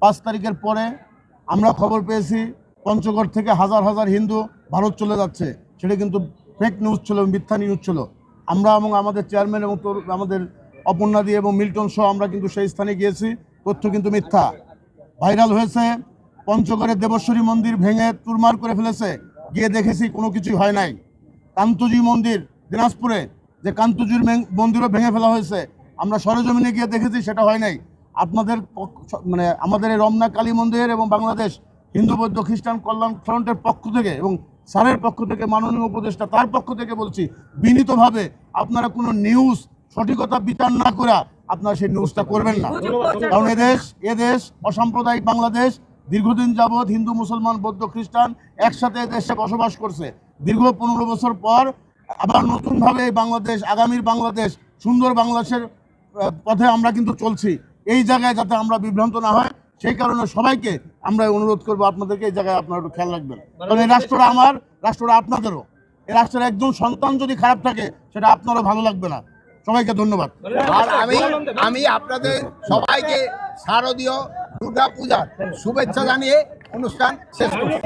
5 তারিখের পরে আমরা খবর পেয়েছি পঞ্চগড় থেকে হাজার হাজার হিন্দু ভারত চলে যাচ্ছে। সেটা কিন্তু ফেক নিউজ ছিল, মিথ্যা নিউজ ছিল। আমরা এবং আমাদের চেয়ারম্যান এবং আমাদের অপর্ণাদি এবং মিল্টন সহ আমরা কিন্তু সেই স্থানে গিয়েছি। তথ্য কিন্তু মিথ্যা, ভাইরাল হয়েছে। পঞ্চগড়ের দেবশ্বরী মন্দির ভেঙে চুরমার করে ফেলেছে, গিয়ে দেখেছি কোনো কিছুই হয় নাই। কান্তজি মন্দির দিনাজপুরে, যে কান্তজির মন্দিরও ভেঙে ফেলা হয়েছে, আমরা সরেজমিনে গিয়ে দেখেছি, সেটা হয় নাই। আপনাদের মানে আমাদের এই রমনা কালী মন্দির এবং বাংলাদেশ হিন্দু বৌদ্ধ খ্রিস্টান কল্যাণ ফ্রন্টের পক্ষ থেকে এবং স্যারের পক্ষ থেকে, মাননীয় উপদেষ্টা তার পক্ষ থেকে বলছি বিনীতভাবে, আপনারা কোনো নিউজ সঠিকতা বিচার না করে আপনারা সেই নিউজটা করবেন না। কারণ এদেশ অসাম্প্রদায়িক বাংলাদেশ। দীর্ঘদিন যাবৎ হিন্দু মুসলমান বৌদ্ধ খ্রিস্টান একসাথে দেশে বসবাস করছে। দীর্ঘ 15 বছর পর আবার নতুনভাবে বাংলাদেশ, আগামীর বাংলাদেশ, সুন্দর বাংলাদেশের পথে আমরা কিন্তু চলছি। এই জায়গায় যাতে আমরা বিভ্রান্ত না হয়, সেই কারণে সবাইকে আমরা অনুরোধ করবো, আপনাদেরকে এই জায়গায় আপনারা একটু খেয়াল রাখবেন। কারণ এই রাষ্ট্রটা আমার, রাষ্ট্রটা আপনাদেরও। এই রাষ্ট্রের একজন সন্তান যদি খারাপ থাকে, সেটা আপনারও ভালো লাগবে না। সবাইকে ধন্যবাদ। আর আমি আপনাদের সবাইকে শারদীয় দুর্গা পূজার শুভেচ্ছা জানিয়ে অনুষ্ঠান শেষ করছি।